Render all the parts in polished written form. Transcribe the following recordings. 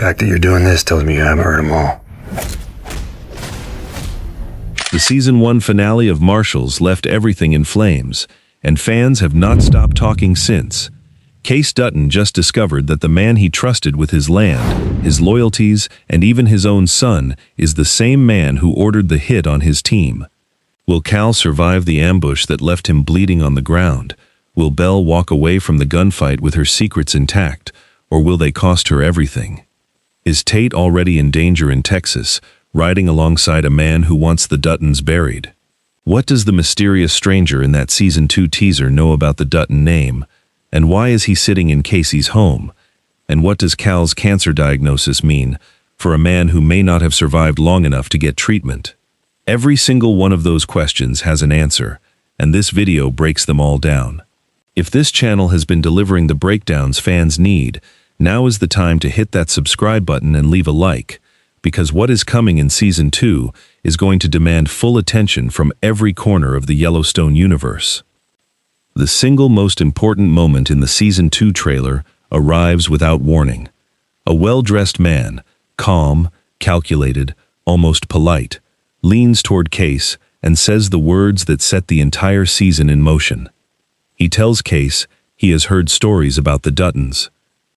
fact that you're doing this tells me you haven't heard them all. The Season 1 finale of Marshals left everything in flames, and fans have not stopped talking since. Kayce Dutton just discovered that the man he trusted with his land, his loyalties, and even his own son is the same man who ordered the hit on his team. Will Cal survive the ambush that left him bleeding on the ground? Will Belle walk away from the gunfight with her secrets intact, or will they cost her everything? Is Tate already in danger in Texas, riding alongside a man who wants the Duttons buried? What does the mysterious stranger in that Season 2 teaser know about the Dutton name? And why is he sitting in Kayce's home? And what does Cal's cancer diagnosis mean for a man who may not have survived long enough to get treatment? Every single one of those questions has an answer, and this video breaks them all down. If this channel has been delivering the breakdowns fans need, now is the time to hit that subscribe button and leave a like, because what is coming in Season 2 is going to demand full attention from every corner of the Yellowstone universe. The single most important moment in the Season 2 trailer arrives without warning. A well-dressed man, calm, calculated, almost polite, leans toward Kayce and says the words that set the entire season in motion. He tells Kayce he has heard stories about the Duttons.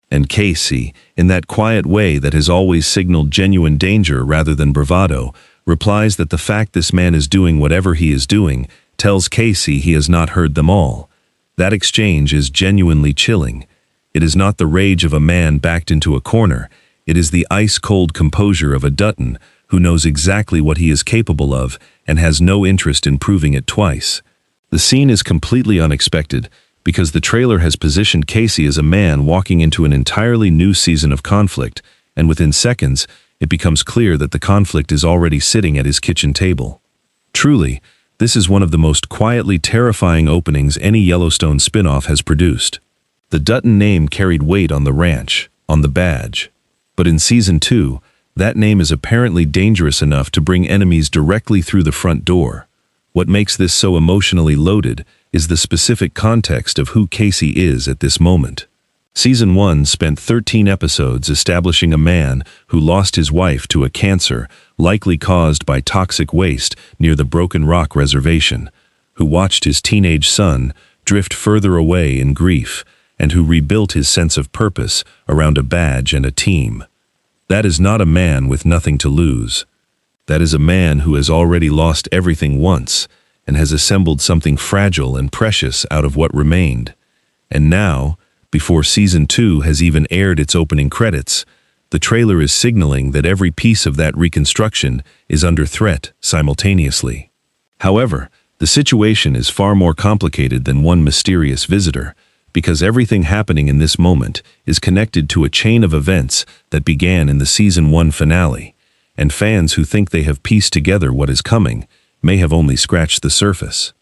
And Kayce, in that quiet way that has always signaled genuine danger rather than bravado, replies that the fact this man is doing whatever he is doing tells Kayce he has not heard them all. That exchange is genuinely chilling. It is not the rage of a man backed into a corner. It is the ice-cold composure of a Dutton who knows exactly what he is capable of and has no interest in proving it twice. The scene is completely unexpected because the trailer has positioned Kayce as a man walking into an entirely new season of conflict, and within seconds, it becomes clear that the conflict is already sitting at his kitchen table. Truly, this is one of the most quietly terrifying openings any Yellowstone spin-off has produced. The Dutton name carried weight on the ranch, on the badge. But in Season 2, that name is apparently dangerous enough to bring enemies directly through the front door. What makes this so emotionally loaded is the specific context of who Kayce is at this moment. Season 1 spent 13 episodes establishing a man who lost his wife to a cancer likely caused by toxic waste near the Broken Rock Reservation, who watched his teenage son drift further away in grief, and who rebuilt his sense of purpose around a badge and a team. That is not a man with nothing to lose. That is a man who has already lost everything once and has assembled something fragile and precious out of what remained. And now, before Season 2 has even aired its opening credits, the trailer is signaling that every piece of that reconstruction is under threat simultaneously. However, the situation is far more complicated than one mysterious visitor, because everything happening in this moment is connected to a chain of events that began in the Season 1 finale, and fans who think they have pieced together what is coming may have only scratched the surface.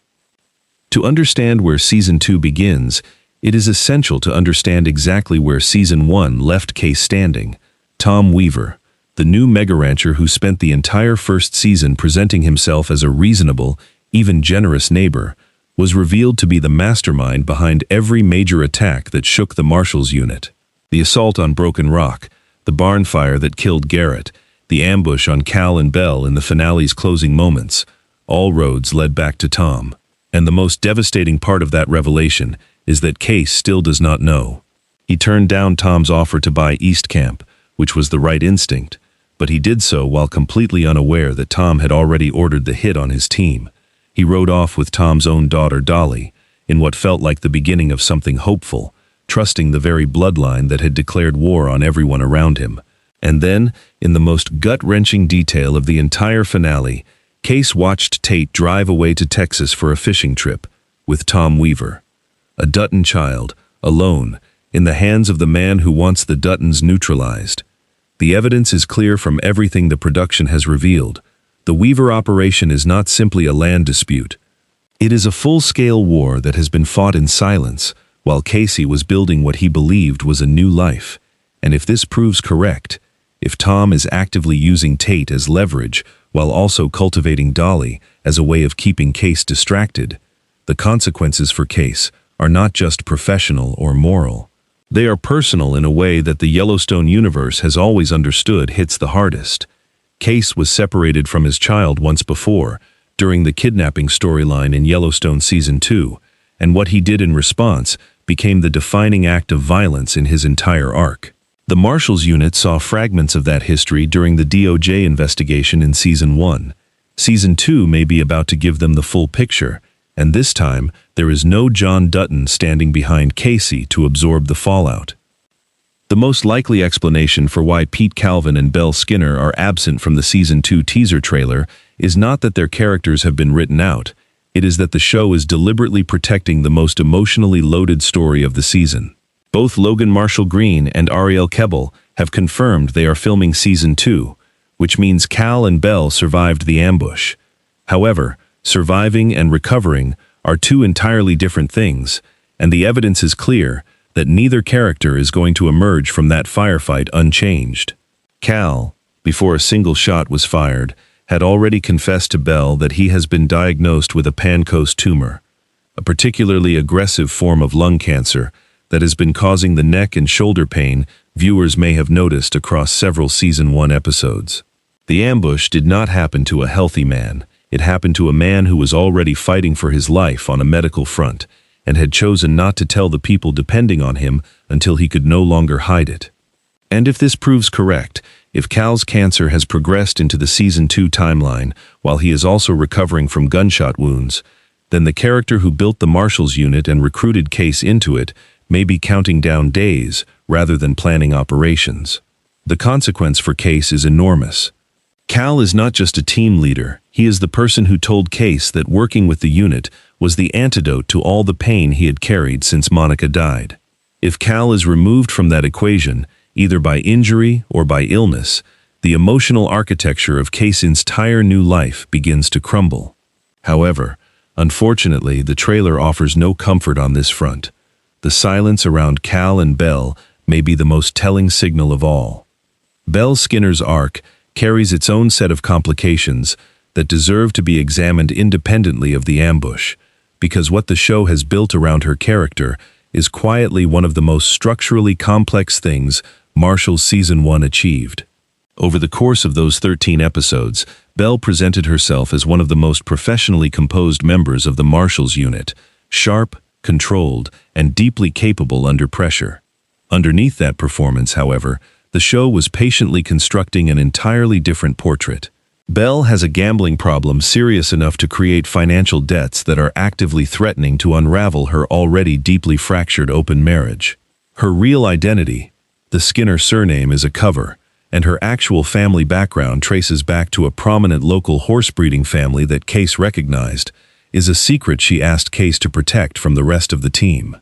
To understand where Season 2 begins, it is essential to understand exactly where Season 1 left Kayce standing. Tom Weaver, the new mega-rancher who spent the entire first season presenting himself as a reasonable, even generous neighbor, was revealed to be the mastermind behind every major attack that shook the Marshals unit. The assault on Broken Rock, the barn fire that killed Garrett, the ambush on Cal and Belle in the finale's closing moments, all roads led back to Tom. And the most devastating part of that revelation is that Kayce still does not know. He turned down Tom's offer to buy East Camp, which was the right instinct, but he did so while completely unaware that Tom had already ordered the hit on his team. He rode off with Tom's own daughter Dolly, in what felt like the beginning of something hopeful, trusting the very bloodline that had declared war on everyone around him. And then, in the most gut-wrenching detail of the entire finale, Kayce watched Tate drive away to Texas for a fishing trip, with Tom Weaver. A Dutton child, alone, in the hands of the man who wants the Duttons neutralized. The evidence is clear from everything the production has revealed. The Weaver operation is not simply a land dispute. It is a full-scale war that has been fought in silence, while Kayce was building what he believed was a new life. And if this proves correct, if Tom is actively using Tate as leverage while also cultivating Dolly as a way of keeping Kayce distracted, the consequences for Kayce are not just professional or moral. They are personal in a way that the Yellowstone Universe has always understood hits the hardest. Kayce was separated from his child once before, during the kidnapping storyline in Yellowstone Season 2, and what he did in response became the defining act of violence in his entire arc. The Marshals unit saw fragments of that history during the DOJ investigation in Season 1. Season 2 may be about to give them the full picture, and this time there is no Tate Dutton standing behind Kayce to absorb the fallout. The most likely explanation for why Pete Calvin and Belle Skinner are absent from the Season 2 teaser trailer is not that their characters have been written out, it is that the show is deliberately protecting the most emotionally loaded story of the season. Both Logan Marshall Green and Ariel Kebble have confirmed they are filming Season 2, which means Cal and Belle survived the ambush. However, surviving and recovering are two entirely different things, and the evidence is clear that neither character is going to emerge from that firefight unchanged. Cal, before a single shot was fired, had already confessed to Belle that he has been diagnosed with a pancreas tumor, a particularly aggressive form of lung cancer that has been causing the neck and shoulder pain viewers may have noticed across several Season 1 episodes. The ambush did not happen to a healthy man. It happened to a man who was already fighting for his life on a medical front and had chosen not to tell the people depending on him until he could no longer hide it. And if this proves correct, if Cal's cancer has progressed into the Season 2 timeline while he is also recovering from gunshot wounds, then the character who built the Marshals unit and recruited Kayce into it may be counting down days rather than planning operations. The consequence for Kayce is enormous. Cal is not just a team leader, he is the person who told Kayce that working with the unit was the antidote to all the pain he had carried since Monica died. If Cal is removed from that equation, either by injury or by illness, the emotional architecture of Kayce's entire new life begins to crumble. However, unfortunately, the trailer offers no comfort on this front. The silence around Cal and Belle may be the most telling signal of all. Belle Skinner's arc carries its own set of complications that deserve to be examined independently of the ambush, because what the show has built around her character is quietly one of the most structurally complex things Marshals Season 1 achieved. Over the course of those 13 episodes, Belle presented herself as one of the most professionally composed members of the Marshals unit, sharp, controlled, and deeply capable under pressure. Underneath that performance, however, the show was patiently constructing an entirely different portrait. Belle has a gambling problem serious enough to create financial debts that are actively threatening to unravel her already deeply fractured open marriage. Her real identity, the Skinner surname, is a cover, and her actual family background traces back to a prominent local horse-breeding family that Kayce recognized, is a secret she asked Kayce to protect from the rest of the team.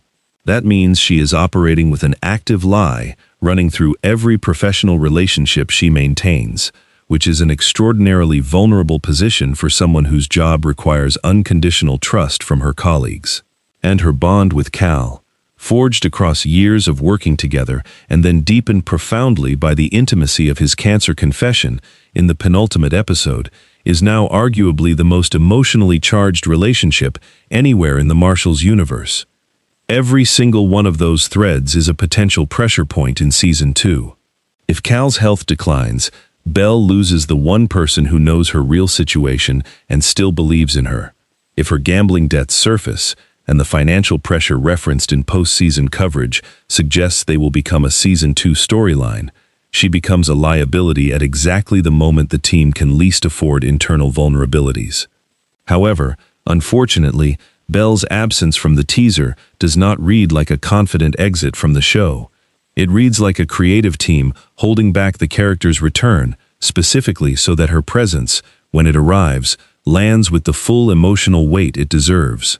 That means she is operating with an active lie running through every professional relationship she maintains, which is an extraordinarily vulnerable position for someone whose job requires unconditional trust from her colleagues. And her bond with Cal, forged across years of working together and then deepened profoundly by the intimacy of his cancer confession in the penultimate episode, is now arguably the most emotionally charged relationship anywhere in the Marshals universe. Every single one of those threads is a potential pressure point in Season 2. If Cal's health declines, Belle loses the one person who knows her real situation and still believes in her. If her gambling debts surface, and the financial pressure referenced in post-season coverage suggests they will become a Season 2 storyline, she becomes a liability at exactly the moment the team can least afford internal vulnerabilities. However, unfortunately, Belle's absence from the teaser does not read like a confident exit from the show. It reads like a creative team holding back the character's return, specifically so that her presence, when it arrives, lands with the full emotional weight it deserves.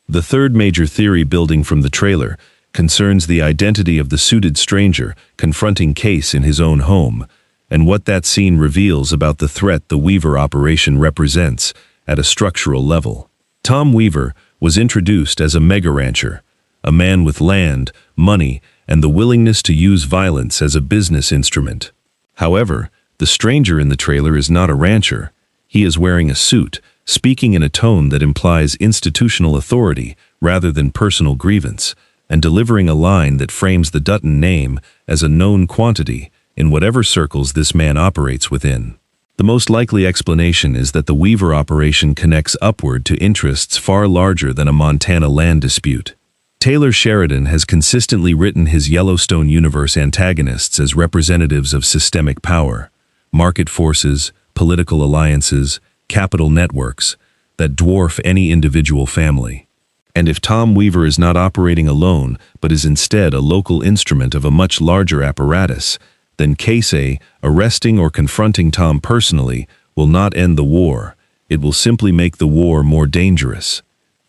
The third major theory building from the trailer concerns the identity of the suited stranger confronting Kayce in his own home, and what that scene reveals about the threat the Weaver operation represents at a structural level. Tom Weaver was introduced as a mega rancher, a man with land, money, and the willingness to use violence as a business instrument. However, the stranger in the trailer is not a rancher. He is wearing a suit, speaking in a tone that implies institutional authority rather than personal grievance, and delivering a line that frames the Dutton name as a known quantity in whatever circles this man operates within. The most likely explanation is that the Weaver operation connects upward to interests far larger than a Montana land dispute. Taylor Sheridan has consistently written his Yellowstone Universe antagonists as representatives of systemic power, market forces, political alliances, capital networks that dwarf any individual family. And if Tom Weaver is not operating alone, but is instead a local instrument of a much larger apparatus, then Kayce arresting or confronting Tom personally will not end the war. It will simply make the war more dangerous.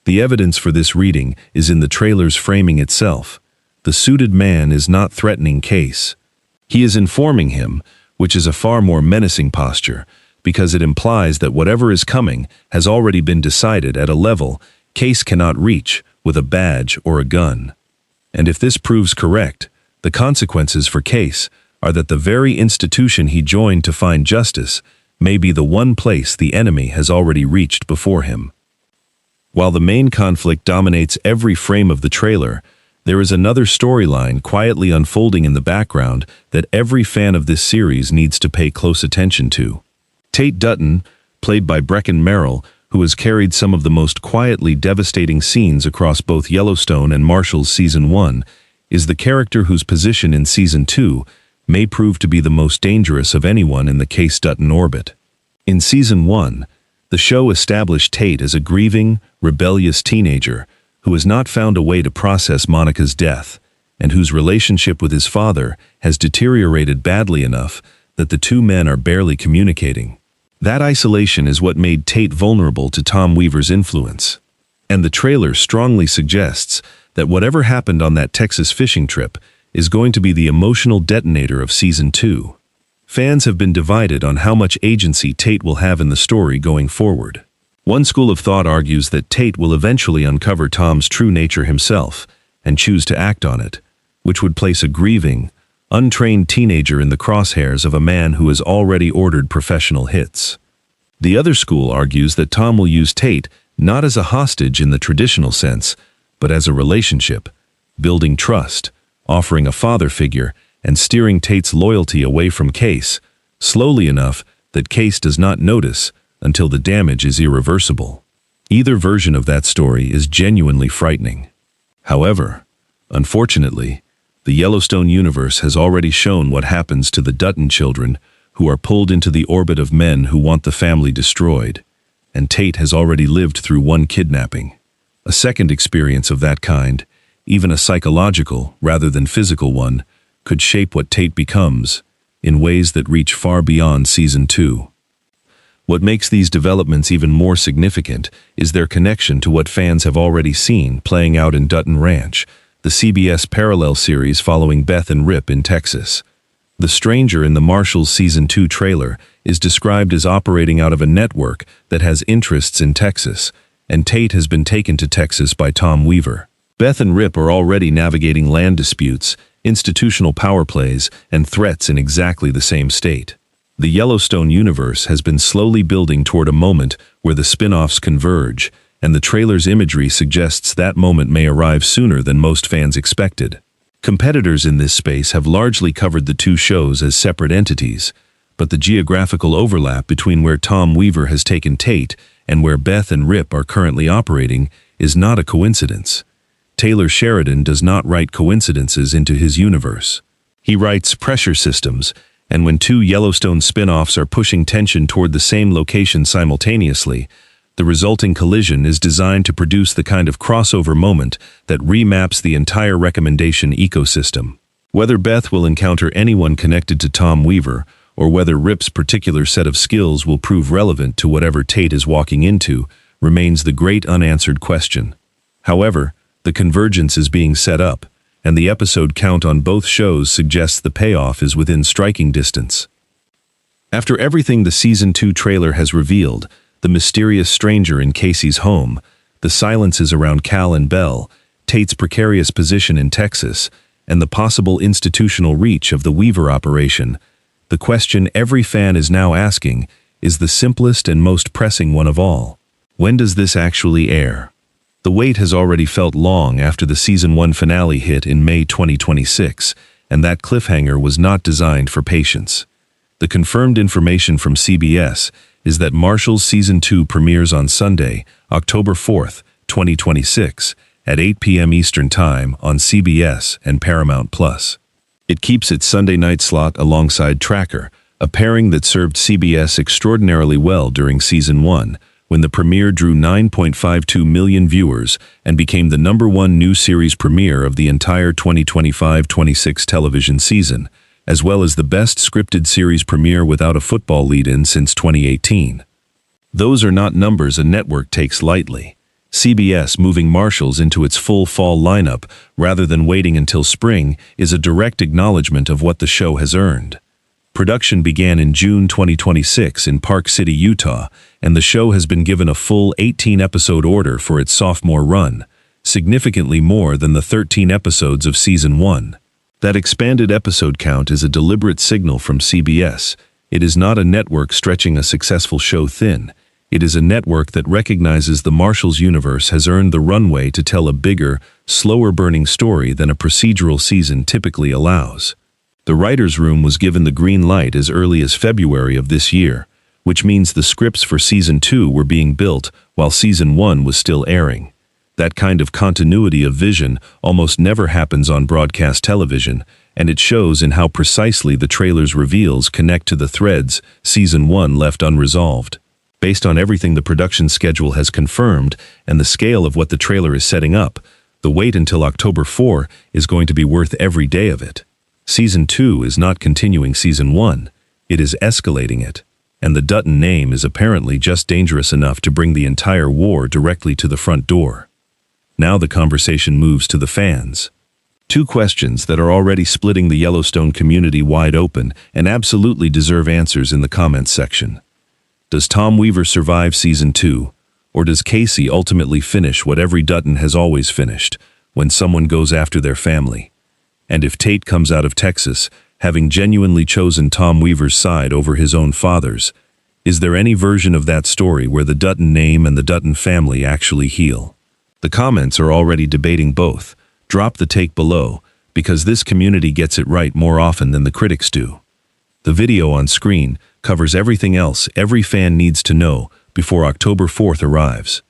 The evidence for this reading is in the trailer's framing itself. The suited man is not threatening Kayce. He is informing him, which is a far more menacing posture, because it implies that whatever is coming has already been decided at a level Kayce cannot reach with a badge or a gun. And if this proves correct, the consequences for Kayce are that the very institution he joined to find justice may be the one place the enemy has already reached before him. While the main conflict dominates every frame of the trailer, there is another storyline quietly unfolding in the background that every fan of this series needs to pay close attention to. Tate Dutton, played by Breckin Merrill, who has carried some of the most quietly devastating scenes across both Yellowstone and Marshals Season 1, is the character whose position in Season 2 may prove to be the most dangerous of anyone in the Kayce Dutton orbit. In Season 1, the show established Tate as a grieving, rebellious teenager who has not found a way to process Monica's death, and whose relationship with his father has deteriorated badly enough that the two men are barely communicating. That isolation is what made Tate vulnerable to Tom Weaver's influence. And the trailer strongly suggests that whatever happened on that Texas fishing trip is going to be the emotional detonator of Season 2. Fans have been divided on how much agency Tate will have in the story going forward. One school of thought argues that Tate will eventually uncover Tom's true nature himself and choose to act on it, which would place a grieving, untrained teenager in the crosshairs of a man who has already ordered professional hits. The other school argues that Tom will use Tate not as a hostage in the traditional sense, but as a relationship, building trust, offering a father figure, and steering Tate's loyalty away from Kayce, slowly enough that Kayce does not notice until the damage is irreversible. Either version of that story is genuinely frightening. However, unfortunately, the Yellowstone universe has already shown what happens to the Dutton children who are pulled into the orbit of men who want the family destroyed, and Tate has already lived through one kidnapping. A second experience of that kind, even a psychological rather than physical one, could shape what Tate becomes in ways that reach far beyond Season 2. What makes these developments even more significant is their connection to what fans have already seen playing out in Dutton Ranch, the CBS parallel series following Beth and Rip in Texas. The stranger in the Marshals Season 2 trailer is described as operating out of a network that has interests in Texas, and Tate has been taken to Texas by Tom Weaver. Beth and Rip are already navigating land disputes, institutional power plays, and threats in exactly the same state. The Yellowstone universe has been slowly building toward a moment where the spin-offs converge, and the trailer's imagery suggests that moment may arrive sooner than most fans expected. Competitors in this space have largely covered the two shows as separate entities, but the geographical overlap between where Tom Weaver has taken Tate and where Beth and Rip are currently operating is not a coincidence. Taylor Sheridan does not write coincidences into his universe. He writes pressure systems, and when two Yellowstone spin-offs are pushing tension toward the same location simultaneously, the resulting collision is designed to produce the kind of crossover moment that remaps the entire recommendation ecosystem. Whether Beth will encounter anyone connected to Tom Weaver, or whether Rip's particular set of skills will prove relevant to whatever Tate is walking into, remains the great unanswered question. However, the convergence is being set up, and the episode count on both shows suggests the payoff is within striking distance. After everything the Season 2 trailer has revealed, the mysterious stranger in Kayce's home, the silences around Cal and Belle, Tate's precarious position in Texas, and the possible institutional reach of the Weaver operation, the question every fan is now asking is the simplest and most pressing one of all. When does this actually air? The wait has already felt long after the Season 1 finale hit in May 2026, and that cliffhanger was not designed for patience. The confirmed information from CBS is that Marshals Season 2 premieres on Sunday, October 4th, 2026, at 8 p.m. Eastern Time on CBS and Paramount+. It keeps its Sunday night slot alongside Tracker, a pairing that served CBS extraordinarily well during Season 1, when the premiere drew 9.52 million viewers and became the #1 new series premiere of the entire 2025-26 television season, as well as the best scripted series premiere without a football lead-in since 2018. Those are not numbers a network takes lightly. CBS moving Marshals into its full fall lineup rather than waiting until spring is a direct acknowledgement of what the show has earned. Production began in June 2026 in Park City, Utah, and the show has been given a full 18-episode order for its sophomore run, significantly more than the 13 episodes of Season 1. That expanded episode count is a deliberate signal from CBS. It is not a network stretching a successful show thin. It is a network that recognizes the Marshals universe has earned the runway to tell a bigger, slower-burning story than a procedural season typically allows. The writer's room was given the green light as early as February of this year, which means the scripts for Season 2 were being built while Season 1 was still airing. That kind of continuity of vision almost never happens on broadcast television, and it shows in how precisely the trailer's reveals connect to the threads Season 1 left unresolved. Based on everything the production schedule has confirmed and the scale of what the trailer is setting up, the wait until October 4 is going to be worth every day of it. Season 2 is not continuing Season 1, it is escalating it, and the Dutton name is apparently just dangerous enough to bring the entire war directly to the front door. Now the conversation moves to the fans. Two questions that are already splitting the Yellowstone community wide open and absolutely deserve answers in the comments section. Does Tom Weaver survive Season 2, or does Kayce ultimately finish what every Dutton has always finished, when someone goes after their family? And if Tate comes out of Texas, having genuinely chosen Tom Weaver's side over his own father's, is there any version of that story where the Dutton name and the Dutton family actually heal? The comments are already debating both. Drop the take below, because this community gets it right more often than the critics do. The video on screen covers everything else every fan needs to know before October 4th arrives.